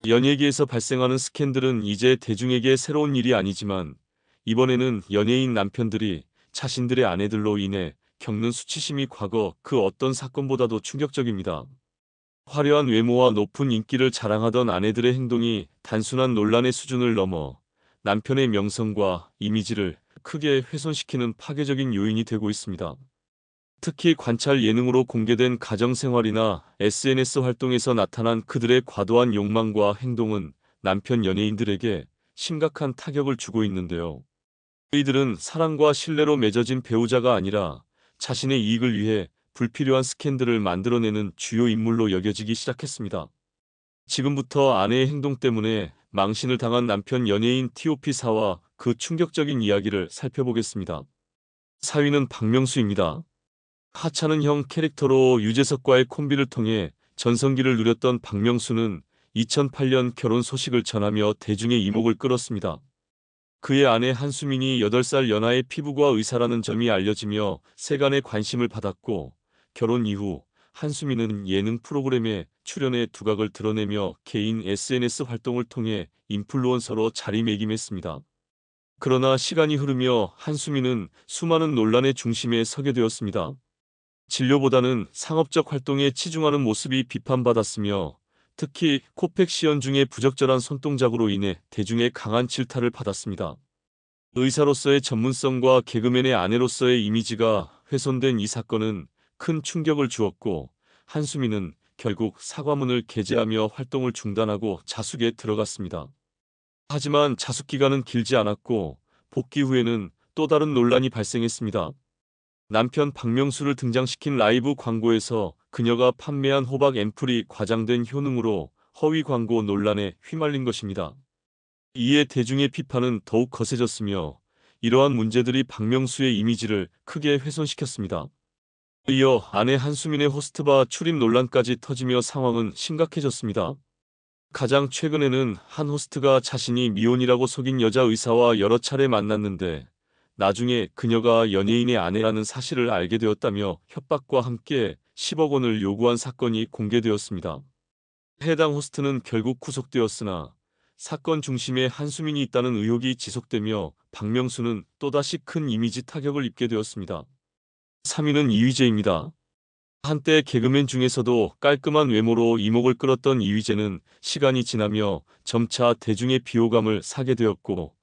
연예계에서 발생하는 스캔들은 이제 대중에게 새로운 일이 아니지만 이번에는 연예인 남편들이 자신들의 아내들로 인해 겪는 수치심이 과거 그 어떤 사건보다도 충격적입니다. 화려한 외모와 높은 인기를 자랑하던 아내들의 행동이 단순한 논란의 수준을 넘어 남편의 명성과 이미지를 크게 훼손시키는 파괴적인 요인이 되고 있습니다. 특히 관찰 예능으로 공개된 가정생활이나 SNS 활동에서 나타난 그들의 과도한 욕망과 행동은 남편 연예인들에게 심각한 타격을 주고 있는데요. 이들은 사랑과 신뢰로 맺어진 배우자가 아니라 자신의 이익을 위해 불필요한 스캔들을 만들어내는 주요 인물로 여겨지기 시작했습니다. 지금부터 아내의 행동 때문에 망신을 당한 남편 연예인 TOP사와 그 충격적인 이야기를 살펴보겠습니다. 사위는 박명수입니다. 하찮은 형 캐릭터로 유재석과의 콤비를 통해 전성기를 누렸던 박명수는 2008년 결혼 소식을 전하며 대중의 이목을 끌었습니다. 그의 아내 한수민이 8살 연하의 피부과 의사라는 점이 알려지며 세간의 관심을 받았고, 결혼 이후 한수민은 예능 프로그램에 출연해 두각을 드러내며 개인 SNS 활동을 통해 인플루언서로 자리매김했습니다. 그러나 시간이 흐르며 한수민은 수많은 논란의 중심에 서게 되었습니다. 진료보다는 상업적 활동에 치중하는 모습이 비판받았으며, 특히 코팩 시연 중의 부적절한 손동작으로 인해 대중의 강한 질타를 받았습니다. 의사로서의 전문성과 개그맨의 아내로서의 이미지가 훼손된 이 사건은 큰 충격을 주었고, 한수민은 결국 사과문을 게재하며 활동을 중단하고 자숙에 들어갔습니다. 하지만 자숙 기간은 길지 않았고 복귀 후에는 또 다른 논란이 발생했습니다. 남편 박명수를 등장시킨 라이브 광고에서 그녀가 판매한 호박 앰플이 과장된 효능으로 허위 광고 논란에 휘말린 것입니다. 이에 대중의 비판은 더욱 거세졌으며, 이러한 문제들이 박명수의 이미지를 크게 훼손시켰습니다. 이어 아내 한수민의 호스트바 출입 논란까지 터지며 상황은 심각해졌습니다. 가장 최근에는 한 호스트가 자신이 미혼이라고 속인 여자 의사와 여러 차례 만났는데 나중에 그녀가 연예인의 아내라는 사실을 알게 되었다며 협박과 함께 10억 원을 요구한 사건이 공개되었습니다. 해당 호스트는 결국 구속되었으나 사건 중심에 한수민이 있다는 의혹이 지속되며 박명수는 또다시 큰 이미지 타격을 입게 되었습니다. 3위는 이휘재입니다. 한때 개그맨 중에서도 깔끔한 외모로 이목을 끌었던 이휘재는 시간이 지나며 점차 대중의 비호감을 사게 되었고,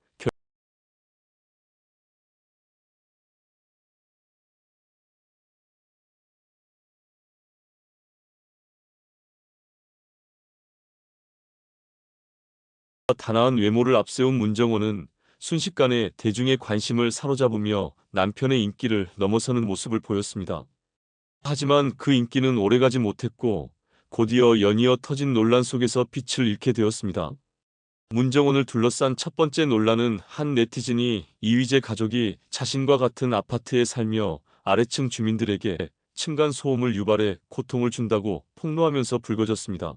단아한 외모를 앞세운 문정호는 순식간에 대중의 관심을 사로잡으며 남편의 인기를 넘어서는 모습을 보였습니다. 하지만 그 인기는 오래가지 못했고 곧이어 연이어 터진 논란 속에서 빛을 잃게 되었습니다. 문정원을 둘러싼 첫 번째 논란은 한 네티즌이 이휘재 가족이 자신과 같은 아파트에 살며 아래층 주민들에게 층간소음을 유발해 고통을 준다고 폭로하면서 불거졌습니다.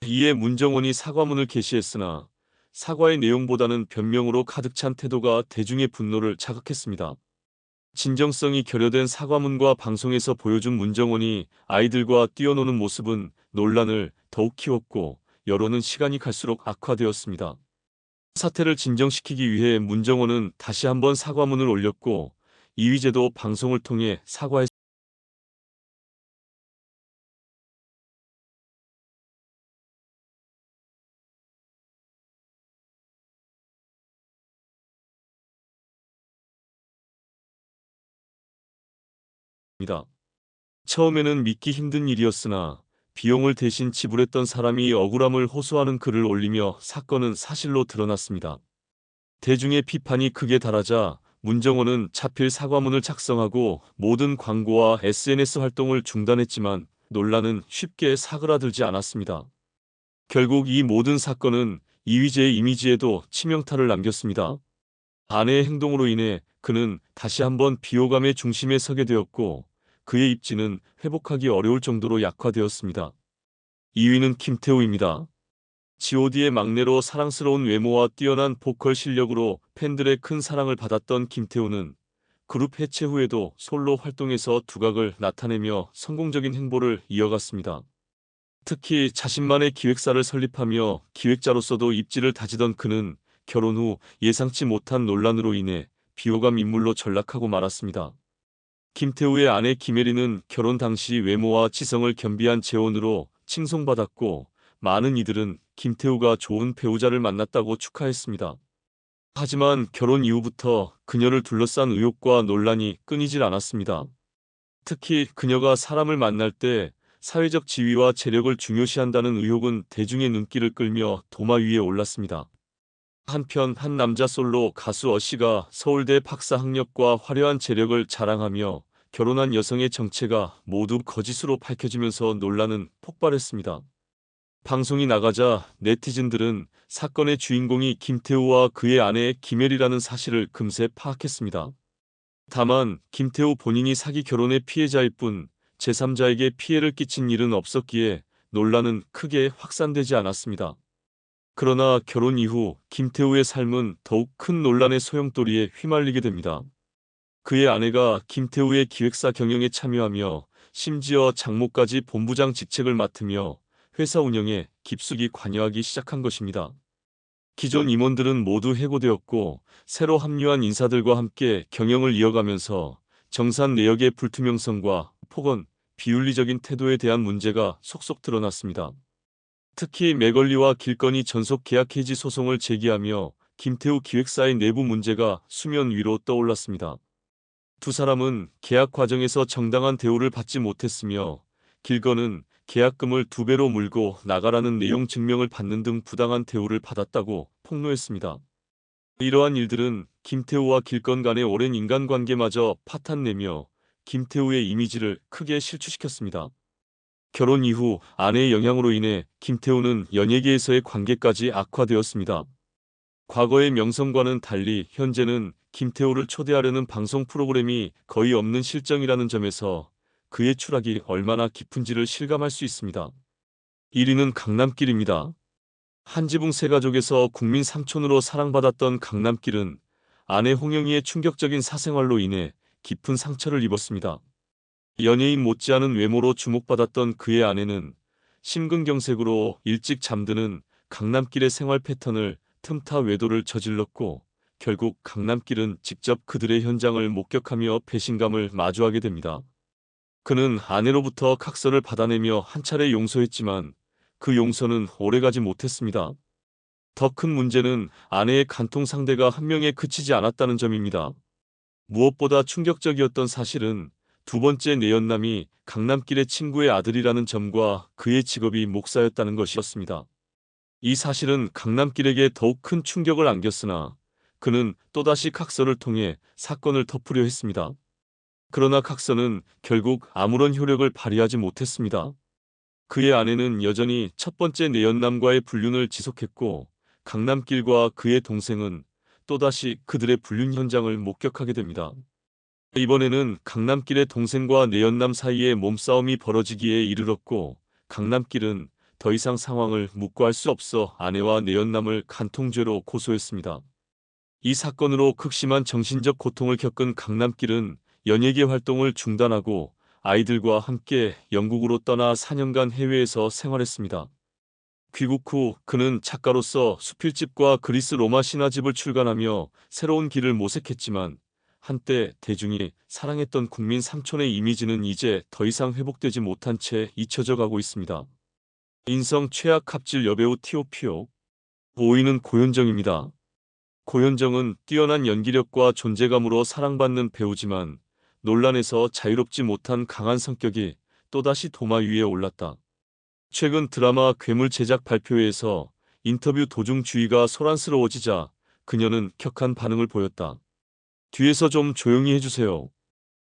이에 문정원이 사과문을 게시했으나 사과의 내용보다는 변명으로 가득 찬 태도가 대중의 분노를 자극했습니다. 진정성이 결여된 사과문과 방송에서 보여준 문정원이 아이들과 뛰어노는 모습은 논란을 더욱 키웠고, 여론은 시간이 갈수록 악화되었습니다. 사태를 진정시키기 위해 문정원은 다시 한번 사과문을 올렸고, 이휘재도 방송을 통해 사과했습니다. 처음에는 믿기 힘든 일이었으나 비용을 대신 지불했던 사람이 억울함을 호소하는 글을 올리며 사건은 사실로 드러났습니다. 대중의 비판이 크게 달하자 문정원은 자필 사과문을 작성하고 모든 광고와 SNS 활동을 중단했지만 논란은 쉽게 사그라들지 않았습니다. 결국 이 모든 사건은 이휘재의 이미지에도 치명타를 남겼습니다. 아내의 행동으로 인해 그는 다시 한번 비호감의 중심에 서게 되었고, 그의 입지는 회복하기 어려울 정도로 약화되었습니다. 2위는 김태우입니다. god의 막내로 사랑스러운 외모와 뛰어난 보컬 실력으로 팬들의 큰 사랑을 받았던 김태우는 그룹 해체 후에도 솔로 활동에서 두각을 나타내며 성공적인 행보를 이어갔습니다. 특히 자신만의 기획사를 설립하며 기획자로서도 입지를 다지던 그는 결혼 후 예상치 못한 논란으로 인해 비호감 인물로 전락하고 말았습니다. 김태우의 아내 김혜리는 결혼 당시 외모와 지성을 겸비한 재혼으로 칭송받았고, 많은 이들은 김태우가 좋은 배우자를 만났다고 축하했습니다. 하지만 결혼 이후부터 그녀를 둘러싼 의혹과 논란이 끊이질 않았습니다. 특히 그녀가 사람을 만날 때 사회적 지위와 재력을 중요시한다는 의혹은 대중의 눈길을 끌며 도마 위에 올랐습니다. 한편 한 남자 솔로 가수 어씨가 서울대 박사 학력과 화려한 재력을 자랑하며 결혼한 여성의 정체가 모두 거짓으로 밝혀지면서 논란은 폭발했습니다. 방송이 나가자 네티즌들은 사건의 주인공이 김태우와 그의 아내 김혜리라는 사실을 금세 파악했습니다. 다만 김태우 본인이 사기 결혼의 피해자일 뿐 제3자에게 피해를 끼친 일은 없었기에 논란은 크게 확산되지 않았습니다. 그러나 결혼 이후 김태우의 삶은 더욱 큰 논란의 소용돌이에 휘말리게 됩니다. 그의 아내가 김태우의 기획사 경영에 참여하며 심지어 장모까지 본부장 직책을 맡으며 회사 운영에 깊숙이 관여하기 시작한 것입니다. 기존 임원들은 모두 해고되었고 새로 합류한 인사들과 함께 경영을 이어가면서 정산 내역의 불투명성과 폭언, 비윤리적인 태도에 대한 문제가 속속 드러났습니다. 특히 맥걸리와 길건이 전속 계약 해지 소송을 제기하며 김태우 기획사의 내부 문제가 수면 위로 떠올랐습니다. 두 사람은 계약 과정에서 정당한 대우를 받지 못했으며 길건은 계약금을 2배로 물고 나가라는 내용 증명을 받는 등 부당한 대우를 받았다고 폭로했습니다. 이러한 일들은 김태우와 길건 간의 오랜 인간관계마저 파탄내며 김태우의 이미지를 크게 실추시켰습니다. 결혼 이후 아내의 영향으로 인해 김태우는 연예계에서의 관계까지 악화되었습니다. 과거의 명성과는 달리 현재는 김태우를 초대하려는 방송 프로그램이 거의 없는 실정이라는 점에서 그의 추락이 얼마나 깊은지를 실감할 수 있습니다. 1위는 강남길입니다. 한지붕 세가족에서 국민 삼촌으로 사랑받았던 강남길은 아내 홍영희의 충격적인 사생활로 인해 깊은 상처를 입었습니다. 연예인 못지않은 외모로 주목받았던 그의 아내는 심근경색으로 일찍 잠드는 강남길의 생활 패턴을 틈타 외도를 저질렀고 결국 강남길은 직접 그들의 현장을 목격하며 배신감을 마주하게 됩니다. 그는 아내로부터 각서를 받아내며 한 차례 용서했지만 그 용서는 오래가지 못했습니다. 더 큰 문제는 아내의 간통 상대가 한 명에 그치지 않았다는 점입니다. 무엇보다 충격적이었던 사실은 두 번째 내연남이 강남길의 친구의 아들이라는 점과 그의 직업이 목사였다는 것이었습니다. 이 사실은 강남길에게 더욱 큰 충격을 안겼으나 그는 또다시 각서를 통해 사건을 덮으려 했습니다. 그러나 각서는 결국 아무런 효력을 발휘하지 못했습니다. 그의 아내는 여전히 첫 번째 내연남과의 불륜을 지속했고 강남길과 그의 동생은 또다시 그들의 불륜 현장을 목격하게 됩니다. 이번에는 강남길의 동생과 내연남 사이에 몸싸움이 벌어지기에 이르렀고 강남길은 더 이상 상황을 묵고할 수 없어 아내와 내연남을 간통죄로 고소했습니다. 이 사건으로 극심한 정신적 고통을 겪은 강남길은 연예계 활동을 중단하고 아이들과 함께 영국으로 떠나 4년간 해외에서 생활했습니다. 귀국 후 그는 작가로서 수필집과 그리스 로마 신화집을 출간하며 새로운 길을 모색했지만 한때 대중이 사랑했던 국민 삼촌의 이미지는 이제 더 이상 회복되지 못한 채 잊혀져 가고 있습니다. 인성 최악 갑질 여배우 티오피오 5위는 고현정입니다. 고현정은 뛰어난 연기력과 존재감으로 사랑받는 배우지만 논란에서 자유롭지 못한 강한 성격이 또다시 도마 위에 올랐다. 최근 드라마 괴물 제작 발표회에서 인터뷰 도중 주의가 소란스러워지자 그녀는 격한 반응을 보였다. 뒤에서 좀 조용히 해주세요.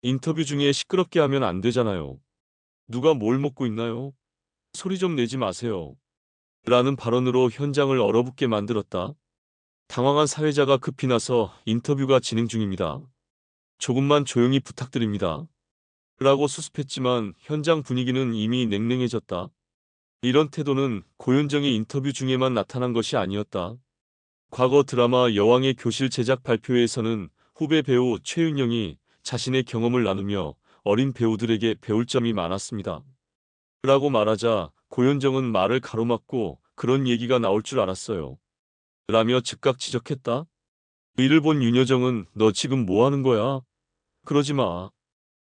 인터뷰 중에 시끄럽게 하면 안 되잖아요. 누가 뭘 먹고 있나요? 소리 좀 내지 마세요. 라는 발언으로 현장을 얼어붙게 만들었다. 당황한 사회자가 급히 나서 인터뷰가 진행 중입니다. 조금만 조용히 부탁드립니다. 라고 수습했지만 현장 분위기는 이미 냉랭해졌다. 이런 태도는 고현정의 인터뷰 중에만 나타난 것이 아니었다. 과거 드라마 여왕의 교실 제작 발표회에서는 후배 배우 최윤영이 자신의 경험을 나누며 어린 배우들에게 배울 점이 많았습니다. 라고 말하자 고현정은 말을 가로막고 그런 얘기가 나올 줄 알았어요. 라며 즉각 지적했다. 이를 본 윤여정은 너 지금 뭐 하는 거야? 그러지 마.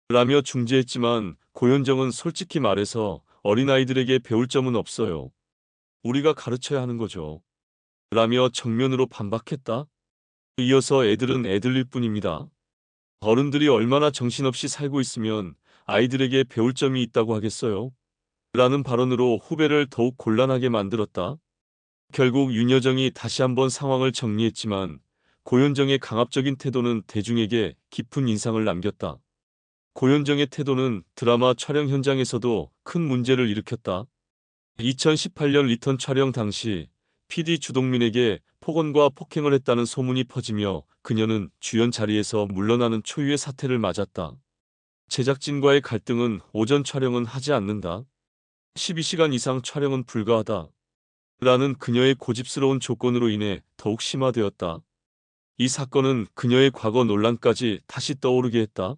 라며 중재했지만 고현정은 솔직히 말해서 어린아이들에게 배울 점은 없어요. 우리가 가르쳐야 하는 거죠. 라며 정면으로 반박했다. 이어서 애들은 애들일 뿐입니다. 어른들이 얼마나 정신없이 살고 있으면 아이들에게 배울 점이 있다고 하겠어요? 라는 발언으로 후배를 더욱 곤란하게 만들었다. 결국 윤여정이 다시 한번 상황을 정리했지만 고현정의 강압적인 태도는 대중에게 깊은 인상을 남겼다. 고현정의 태도는 드라마 촬영 현장에서도 큰 문제를 일으켰다. 2018년 리턴 촬영 당시 PD 주동민에게 폭언과 폭행을 했다는 소문이 퍼지며 그녀는 주연 자리에서 물러나는 초유의 사태를 맞았다. 제작진과의 갈등은 오전 촬영은 하지 않는다. 12시간 이상 촬영은 불가하다. 라는 그녀의 고집스러운 조건으로 인해 더욱 심화되었다. 이 사건은 그녀의 과거 논란까지 다시 떠오르게 했다.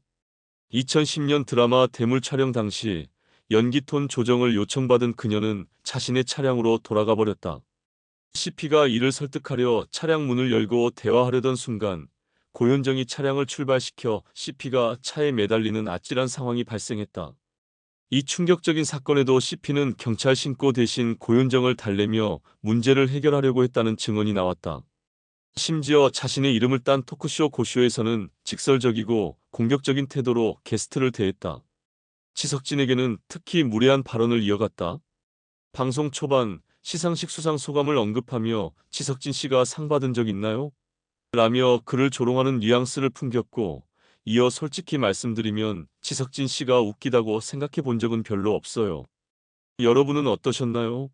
2010년 드라마 대물 촬영 당시 연기 톤 조정을 요청받은 그녀는 자신의 차량으로 돌아가 버렸다. CP가 이를 설득하려 차량 문을 열고 대화하려던 순간 고현정이 차량을 출발시켜 CP가 차에 매달리는 아찔한 상황이 발생했다. 이 충격적인 사건에도 CP는 경찰 신고 대신 고현정을 달래며 문제를 해결하려고 했다는 증언이 나왔다. 심지어 자신의 이름을 딴 토크쇼 고쇼에서는 직설적이고 공격적인 태도로 게스트를 대했다. 지석진에게는 특히 무례한 발언을 이어갔다. 방송 초반 시상식 수상 소감을 언급하며 지석진 씨가 상 받은 적 있나요? 라며 그를 조롱하는 뉘앙스를 풍겼고 이어 솔직히 말씀드리면 지석진 씨가 웃기다고 생각해 본 적은 별로 없어요. 여러분은 어떠셨나요?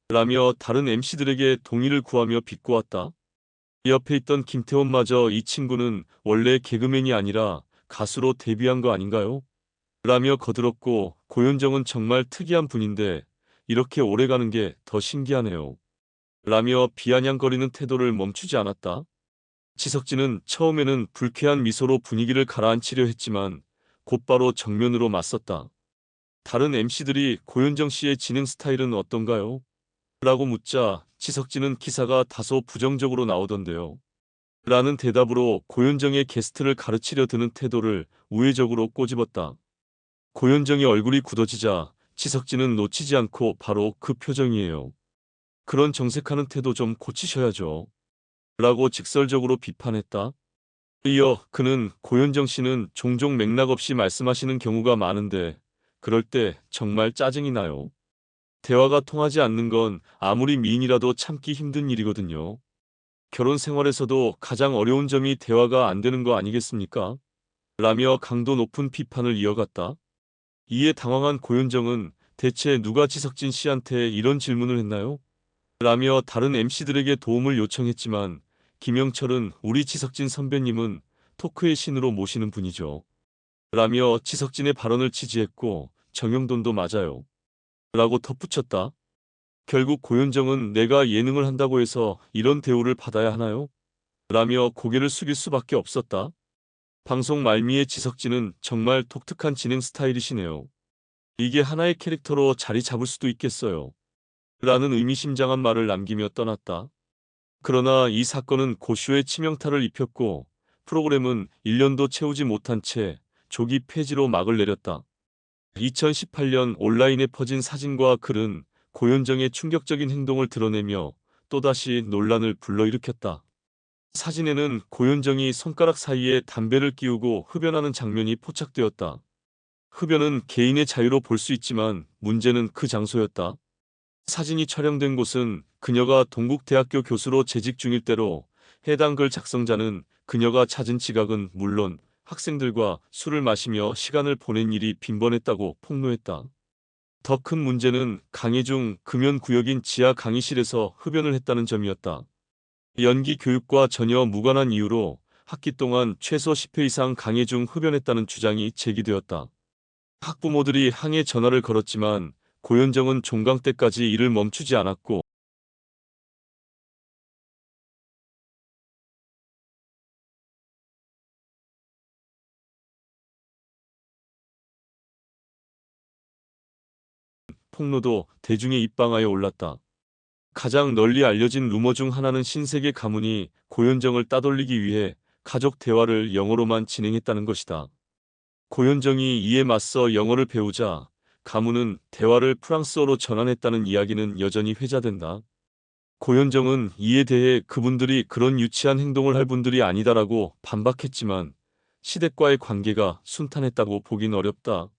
라며 다른 MC들에게 동의를 구하며 비꼬았다. 옆에 있던 김태원마저 이 친구는 원래 개그맨이 아니라 가수로 데뷔한 거 아닌가요? 라며 거들었고 고현정은 정말 특이한 분인데 이렇게 오래가는 게 더 신기하네요. 라며 비아냥거리는 태도를 멈추지 않았다. 지석진은 처음에는 불쾌한 미소로 분위기를 가라앉히려 했지만 곧바로 정면으로 맞섰다. 다른 MC들이 고현정 씨의 진행 스타일은 어떤가요? 라고 묻자 지석진은 기사가 다소 부정적으로 나오던데요. 라는 대답으로 고현정의 게스트를 가르치려 드는 태도를 우회적으로 꼬집었다. 고현정의 얼굴이 굳어지자 지석진은 놓치지 않고 바로 그 표정이에요. 그런 정색하는 태도 좀 고치셔야죠. 라고 직설적으로 비판했다. 이어 그는 고현정 씨는 종종 맥락 없이 말씀하시는 경우가 많은데 그럴 때 정말 짜증이 나요. 대화가 통하지 않는 건 아무리 미인이라도 참기 힘든 일이거든요. 결혼 생활에서도 가장 어려운 점이 대화가 안 되는 거 아니겠습니까? 라며 강도 높은 비판을 이어갔다. 이에 당황한 고현정은 대체 누가 지석진 씨한테 이런 질문을 했나요? 라며 다른 MC들에게 도움을 요청했지만 김영철은 우리 지석진 선배님은 토크의 신으로 모시는 분이죠. 라며 지석진의 발언을 지지했고 정영돈도 맞아요. 라고 덧붙였다. 결국 고현정은 내가 예능을 한다고 해서 이런 대우를 받아야 하나요? 라며 고개를 숙일 수밖에 없었다. 방송 말미에 지석진은 정말 독특한 진행 스타일이시네요. 이게 하나의 캐릭터로 자리 잡을 수도 있겠어요. 라는 의미심장한 말을 남기며 떠났다. 그러나 이 사건은 고쇼에 치명타를 입혔고 프로그램은 1년도 채우지 못한 채 조기 폐지로 막을 내렸다. 2018년 온라인에 퍼진 사진과 글은 고현정의 충격적인 행동을 드러내며 또다시 논란을 불러일으켰다. 사진에는 고현정이 손가락 사이에 담배를 끼우고 흡연하는 장면이 포착되었다. 흡연은 개인의 자유로 볼 수 있지만 문제는 그 장소였다. 사진이 촬영된 곳은 그녀가 동국대학교 교수로 재직 중일 때로 해당 글 작성자는 그녀가 찾은 지각은 물론 학생들과 술을 마시며 시간을 보낸 일이 빈번했다고 폭로했다. 더 큰 문제는 강의 중 금연구역인 지하 강의실에서 흡연을 했다는 점이었다. 연기 교육과 전혀 무관한 이유로 학기 동안 최소 10회 이상 강의 중 흡연했다는 주장이 제기되었다. 학부모들이 항해 전화를 걸었지만 고현정은 종강 때까지 일을 멈추지 않았고 폭로도 대중의 입방아에 올랐다. 가장 널리 알려진 루머 중 하나는 신세계 가문이 고현정을 따돌리기 위해 가족 대화를 영어로만 진행했다는 것이다. 고현정이 이에 맞서 영어를 배우자 가문은 대화를 프랑스어로 전환했다는 이야기는 여전히 회자된다. 고현정은 이에 대해 그분들이 그런 유치한 행동을 할 분들이 아니다라고 반박했지만 시댁과의 관계가 순탄했다고 보긴 어렵다.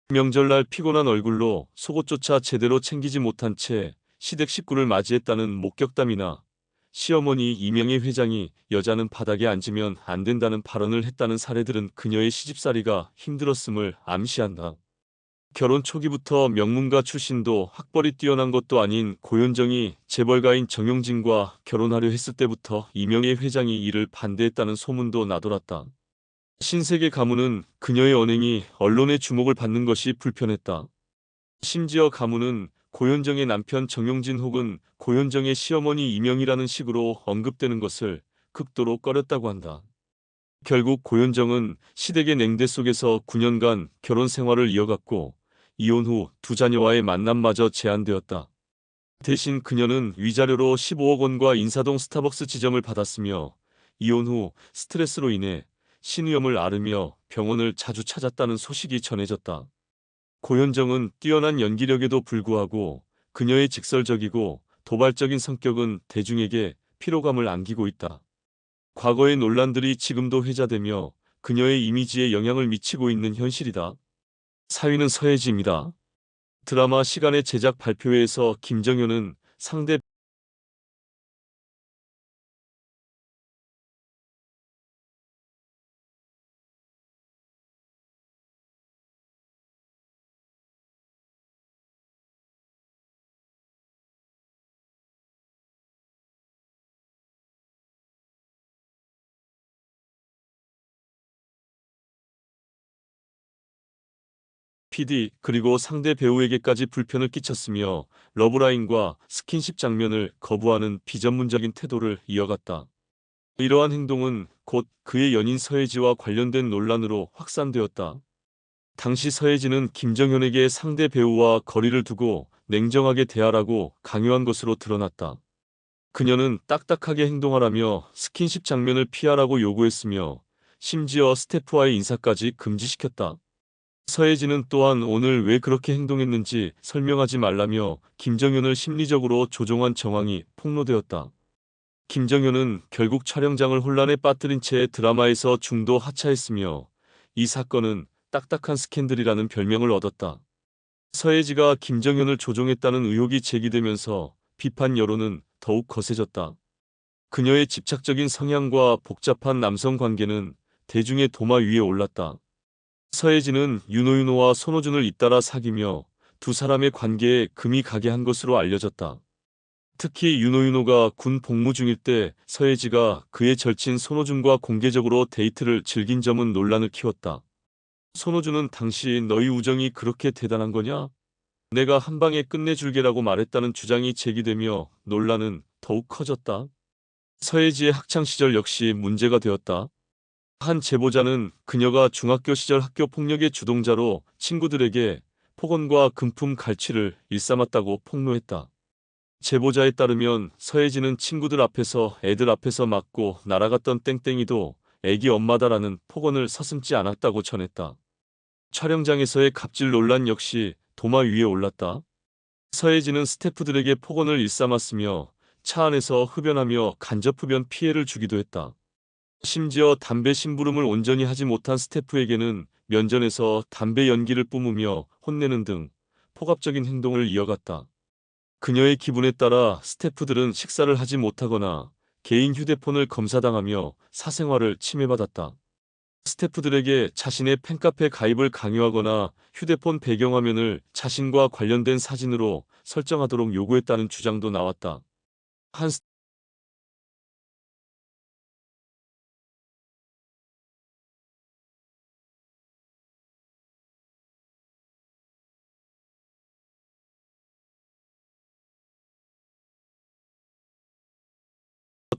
명절날 피곤한 얼굴로 속옷조차 제대로 챙기지 못한 채 시댁 식구를 맞이했다는 목격담이나 시어머니 이명희 회장이 여자는 바닥에 앉으면 안 된다는 발언을 했다는 사례들은 그녀의 시집살이가 힘들었음을 암시한다. 결혼 초기부터 명문가 출신도 학벌이 뛰어난 것도 아닌 고현정이 재벌가인 정용진과 결혼하려 했을 때부터 이명희 회장이 이를 반대했다는 소문도 나돌았다. 신세계 가문은 그녀의 언행이 언론의 주목을 받는 것이 불편했다. 심지어 가문은 고현정의 남편 정용진 혹은 고현정의 시어머니 이명희라는 식으로 언급되는 것을 극도로 꺼렸다고 한다. 결국 고현정은 시댁의 냉대 속에서 9년간 결혼 생활을 이어갔고 이혼 후 두 자녀와의 만남마저 제한되었다. 대신 그녀는 위자료로 15억 원과 인사동 스타벅스 지점을 받았으며 이혼 후 스트레스로 인해 신우염을 앓으며 병원을 자주 찾았다는 소식이 전해졌다. 고현정은 뛰어난 연기력에도 불구하고 그녀의 직설적이고 도발적인 성격은 대중에게 피로감을 안기고 있다. 과거의 논란들이 지금도 회자되며 그녀의 이미지에 영향을 미치고 있는 현실이다. 4위는 서혜지입니다. 드라마 시간의 제작 발표회에서 김정현은 상대 PD 그리고 상대 배우에게까지 불편을 끼쳤으며 러브라인과 스킨십 장면을 거부하는 비전문적인 태도를 이어갔다. 이러한 행동은 곧 그의 연인 서혜지와 관련된 논란으로 확산되었다. 당시 서혜지는 김정현에게 상대 배우와 거리를 두고 냉정하게 대하라고 강요한 것으로 드러났다. 그녀는 딱딱하게 행동하라며 스킨십 장면을 피하라고 요구했으며 심지어 스태프와의 인사까지 금지시켰다. 서혜진은 또한 오늘 왜 그렇게 행동했는지 설명하지 말라며 김정현을 심리적으로 조종한 정황이 폭로되었다. 김정현은 결국 촬영장을 혼란에 빠뜨린 채 드라마에서 중도 하차했으며 이 사건은 딱딱한 스캔들이라는 별명을 얻었다. 서혜지가 김정현을 조종했다는 의혹이 제기되면서 비판 여론은 더욱 거세졌다. 그녀의 집착적인 성향과 복잡한 남성 관계는 대중의 도마 위에 올랐다. 서혜진은 윤호윤호와 손호준을 잇따라 사귀며 두 사람의 관계에 금이 가게 한 것으로 알려졌다. 특히 윤호윤호가 군 복무 중일 때 서혜지가 그의 절친 손호준과 공개적으로 데이트를 즐긴 점은 논란을 키웠다. 손호준은 당시 너희 우정이 그렇게 대단한 거냐? 내가 한 방에 끝내줄게라고 말했다는 주장이 제기되며 논란은 더욱 커졌다. 서혜지의 학창시절 역시 문제가 되었다. 한 제보자는 그녀가 중학교 시절 학교 폭력의 주동자로 친구들에게 폭언과 금품 갈취를 일삼았다고 폭로했다. 제보자에 따르면 서혜진은 친구들 앞에서 애들 앞에서 맞고 날아갔던 땡땡이도 애기 엄마다라는 폭언을 서슴지 않았다고 전했다. 촬영장에서의 갑질 논란 역시 도마 위에 올랐다. 서혜진은 스태프들에게 폭언을 일삼았으며 차 안에서 흡연하며 간접 흡연 피해를 주기도 했다. 심지어 담배 심부름을 온전히 하지 못한 스태프에게는 면전에서 담배 연기를 뿜으며 혼내는 등 폭압적인 행동을 이어갔다. 그녀의 기분에 따라 스태프들은 식사를 하지 못하거나 개인 휴대폰을 검사당하며 사생활을 침해받았다. 스태프들에게 자신의 팬카페 가입을 강요하거나 휴대폰 배경화면을 자신과 관련된 사진으로 설정하도록 요구했다는 주장도 나왔다. 한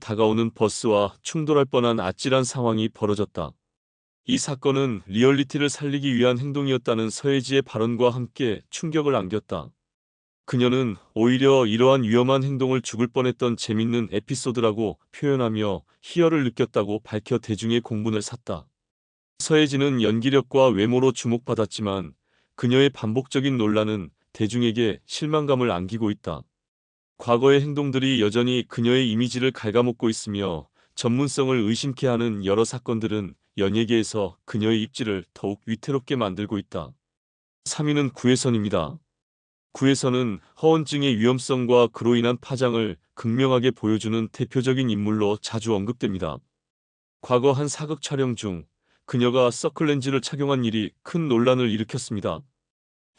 다가오는 버스와 충돌할 뻔한 아찔한 상황이 벌어졌다. 이 사건은 리얼리티를 살리기 위한 행동이었다는 서혜지의 발언과 함께 충격을 안겼다. 그녀는 오히려 이러한 위험한 행동을 죽을 뻔했던 재밌는 에피소드라고 표현하며 희열을 느꼈다고 밝혀 대중의 공분을 샀다. 서예진은 연기력과 외모로 주목받았지만 그녀의 반복적인 논란은 대중에게 실망감을 안기고 있다. 과거의 행동들이 여전히 그녀의 이미지를 갉아먹고 있으며 전문성을 의심케 하는 여러 사건들은 연예계에서 그녀의 입지를 더욱 위태롭게 만들고 있다. 3위는 구혜선입니다. 구혜선은 허언증의 위험성과 그로 인한 파장을 극명하게 보여주는 대표적인 인물로 자주 언급됩니다. 과거 한 사극 촬영 중 그녀가 서클렌즈를 착용한 일이 큰 논란을 일으켰습니다.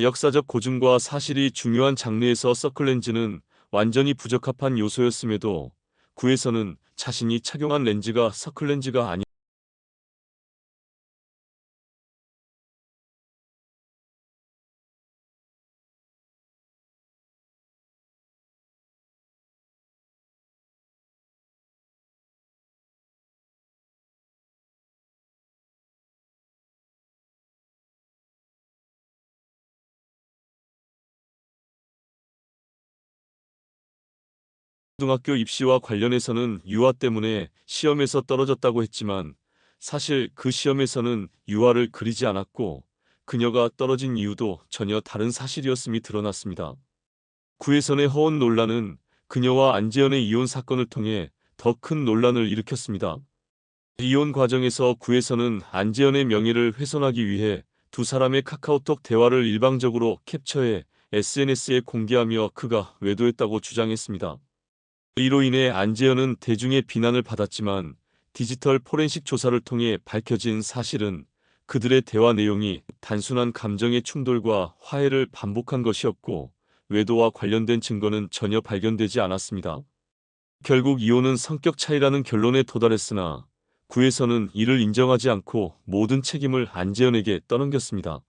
역사적 고증과 사실이 중요한 장르에서 서클렌즈는 완전히 부적합한 요소였음에도 구혜선은 자신이 착용한 렌즈가 서클렌즈가 아니 고등학교 입시와 관련해서는 유아 때문에 시험에서 떨어졌다고 했지만 사실 그 시험에서는 유아를 그리지 않았고 그녀가 떨어진 이유도 전혀 다른 사실이었음이 드러났습니다. 구혜선의 허언 논란은 그녀와 안재현의 이혼 사건을 통해 더 큰 논란을 일으켰습니다. 이혼 과정에서 구혜선은 안재현의 명예를 훼손하기 위해 두 사람의 카카오톡 대화를 일방적으로 캡처해 SNS에 공개하며 그가 외도했다고 주장했습니다. 이로 인해 안재현은 대중의 비난을 받았지만 디지털 포렌식 조사를 통해 밝혀진 사실은 그들의 대화 내용이 단순한 감정의 충돌과 화해를 반복한 것이었고 외도와 관련된 증거는 전혀 발견되지 않았습니다. 결국 이혼은 성격 차이라는 결론에 도달했으나 구에서는 이를 인정하지 않고 모든 책임을 안재현에게 떠넘겼습니다.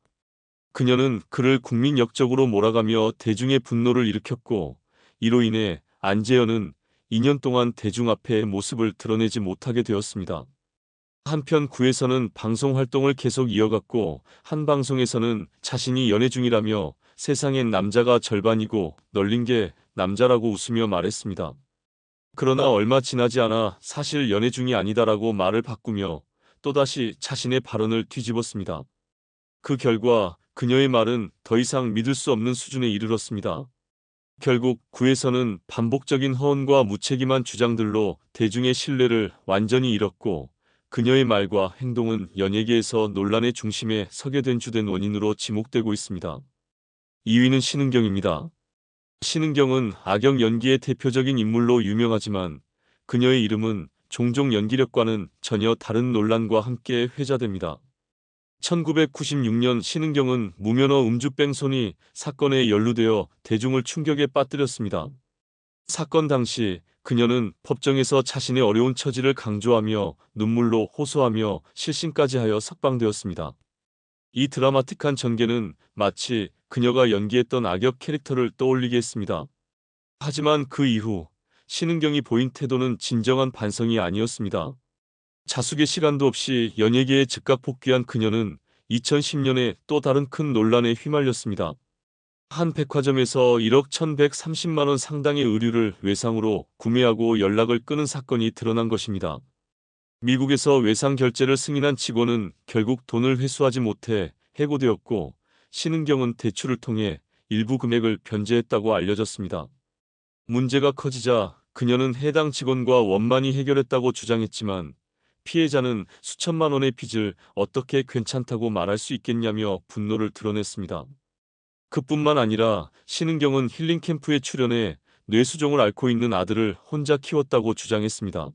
그녀는 그를 국민 역적으로 몰아가며 대중의 분노를 일으켰고 이로 인해 안재현은 2년 동안 대중 앞에 모습을 드러내지 못하게 되었습니다. 한편 구에서는 방송 활동을 계속 이어갔고 한 방송에서는 자신이 연애 중이라며 세상엔 남자가 절반이고 널린 게 남자라고 웃으며 말했습니다. 그러나 얼마 지나지 않아 사실 연애 중이 아니다라고 말을 바꾸며 또다시 자신의 발언을 뒤집었습니다. 그 결과 그녀의 말은 더 이상 믿을 수 없는 수준에 이르렀습니다. 결국 구에서는 반복적인 허언과 무책임한 주장들로 대중의 신뢰를 완전히 잃었고 그녀의 말과 행동은 연예계에서 논란의 중심에 서게 된 주된 원인으로 지목되고 있습니다. 2위는 신은경입니다. 신은경은 악역 연기의 대표적인 인물로 유명하지만 그녀의 이름은 종종 연기력과는 전혀 다른 논란과 함께 회자됩니다. 1996년 신은경은 무면허 음주뺑소니 사건에 연루되어 대중을 충격에 빠뜨렸습니다. 사건 당시 그녀는 법정에서 자신의 어려운 처지를 강조하며 눈물로 호소하며 실신까지 하여 석방되었습니다. 이 드라마틱한 전개는 마치 그녀가 연기했던 악역 캐릭터를 떠올리게 했습니다. 하지만 그 이후 신은경이 보인 태도는 진정한 반성이 아니었습니다. 자숙의 시간도 없이 연예계에 즉각 복귀한 그녀는 2010년에 또 다른 큰 논란에 휘말렸습니다. 한 백화점에서 1억 1,130만 원 상당의 의류를 외상으로 구매하고 연락을 끊은 사건이 드러난 것입니다. 미국에서 외상 결제를 승인한 직원은 결국 돈을 회수하지 못해 해고되었고 신은경은 대출을 통해 일부 금액을 변제했다고 알려졌습니다. 문제가 커지자 그녀는 해당 직원과 원만히 해결했다고 주장했지만 피해자는 수천만 원의 빚을 어떻게 괜찮다고 말할 수 있겠냐며 분노를 드러냈습니다. 그뿐만 아니라 신은경은 힐링 캠프에 출연해 뇌수종을 앓고 있는 아들을 혼자 키웠다고 주장했습니다.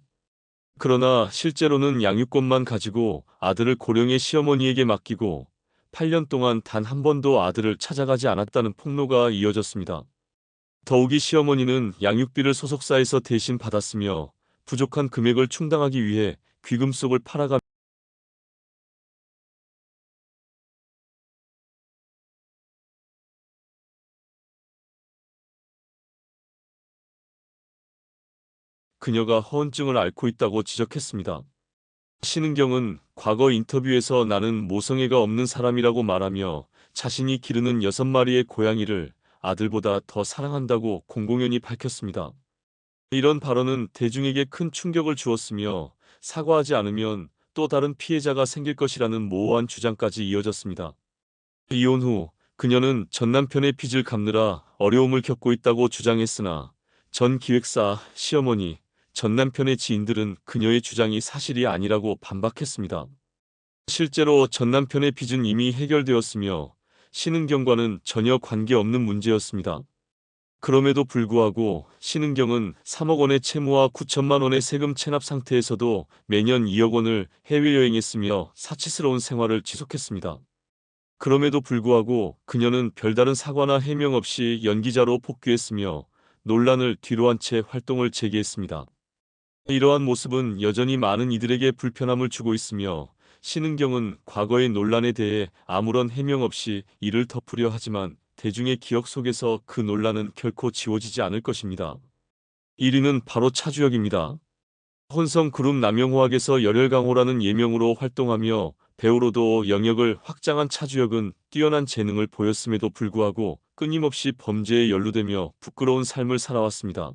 그러나 실제로는 양육권만 가지고 아들을 고령의 시어머니에게 맡기고 8년 동안 단 한 번도 아들을 찾아가지 않았다는 폭로가 이어졌습니다. 더욱이 시어머니는 양육비를 소속사에서 대신 받았으며 부족한 금액을 충당하기 위해 귀금속을 팔아가며 그녀가 허언증을 앓고 있다고 지적했습니다. 신은경은 과거 인터뷰에서 나는 모성애가 없는 사람이라고 말하며 자신이 기르는 6마리의 고양이를 아들보다 더 사랑한다고 공공연히 밝혔습니다. 이런 발언은 대중에게 큰 충격을 주었으며 사과하지 않으면 또 다른 피해자가 생길 것이라는 모호한 주장까지 이어졌습니다. 이혼 후 그녀는 전 남편의 빚을 갚느라 어려움을 겪고 있다고 주장했으나 전 기획사, 시어머니, 전 남편의 지인들은 그녀의 주장이 사실이 아니라고 반박했습니다. 실제로 전 남편의 빚은 이미 해결되었으며 신은경과는 전혀 관계없는 문제였습니다. 그럼에도 불구하고 신은경은 3억 원의 채무와 9천만 원의 세금 체납 상태에서도 매년 2억 원을 해외여행했으며 사치스러운 생활을 지속했습니다. 그럼에도 불구하고 그녀는 별다른 사과나 해명 없이 연기자로 복귀했으며 논란을 뒤로한 채 활동을 재개했습니다. 이러한 모습은 여전히 많은 이들에게 불편함을 주고 있으며 신은경은 과거의 논란에 대해 아무런 해명 없이 이를 덮으려 하지만 대중의 기억 속에서 그 논란은 결코 지워지지 않을 것입니다. 1위는 바로 차주혁입니다. 혼성 그룹 남영호학에서 열혈강호라는 예명으로 활동하며 배우로도 영역을 확장한 차주혁은 뛰어난 재능을 보였음에도 불구하고 끊임없이 범죄에 연루되며 부끄러운 삶을 살아왔습니다.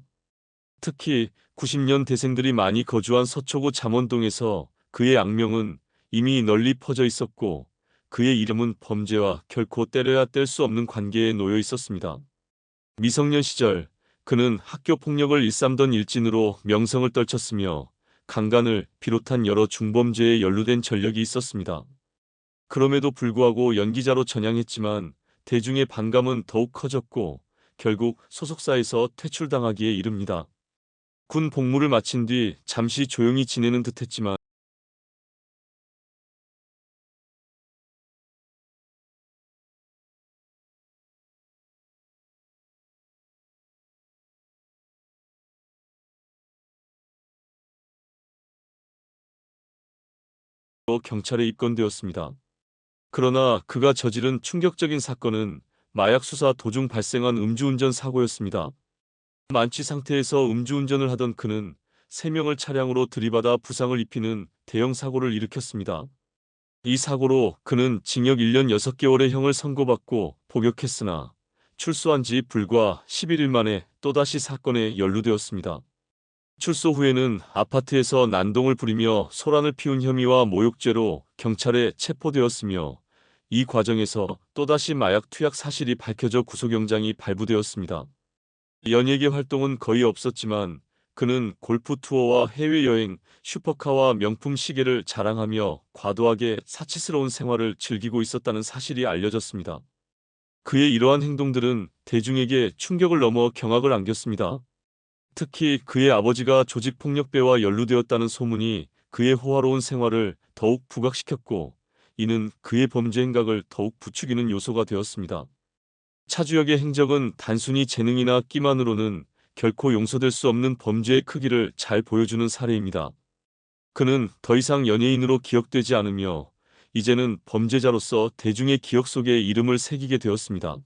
특히 90년 대생들이 많이 거주한 서초구 잠원동에서 그의 악명은 이미 널리 퍼져 있었고 그의 이름은 범죄와 결코 떼려야 뗄 수 없는 관계에 놓여 있었습니다. 미성년 시절 그는 학교 폭력을 일삼던 일진으로 명성을 떨쳤으며 강간을 비롯한 여러 중범죄에 연루된 전력이 있었습니다. 그럼에도 불구하고 연기자로 전향했지만 대중의 반감은 더욱 커졌고 결국 소속사에서 퇴출당하기에 이릅니다. 군 복무를 마친 뒤 잠시 조용히 지내는 듯했지만 경찰에 입건되었습니다. 그러나 그가 저지른 충격적인 사건은 마약 수사 도중 발생한 음주운전 사고였습니다. 만취 상태에서 음주운전을 하던 그는 3명을 차량으로 들이받아 부상을 입히는 대형 사고를 일으켰습니다. 이 사고로 그는 징역 1년 6개월의 형을 선고받고 복역했으나 출소한 지 불과 11일 만에 또다시 사건에 연루되었습니다. 출소 후에는 아파트에서 난동을 부리며 소란을 피운 혐의와 모욕죄로 경찰에 체포되었으며 이 과정에서 또다시 마약 투약 사실이 밝혀져 구속영장이 발부되었습니다. 연예계 활동은 거의 없었지만 그는 골프 투어와 해외여행, 슈퍼카와 명품 시계를 자랑하며 과도하게 사치스러운 생활을 즐기고 있었다는 사실이 알려졌습니다. 그의 이러한 행동들은 대중에게 충격을 넘어 경악을 안겼습니다. 특히 그의 아버지가 조직폭력배와 연루되었다는 소문이 그의 호화로운 생활을 더욱 부각시켰고 이는 그의 범죄 행각을 더욱 부추기는 요소가 되었습니다. 차주혁의 행적은 단순히 재능이나 끼만으로는 결코 용서될 수 없는 범죄의 크기를 잘 보여주는 사례입니다. 그는 더 이상 연예인으로 기억되지 않으며 이제는 범죄자로서 대중의 기억 속에 이름을 새기게 되었습니다.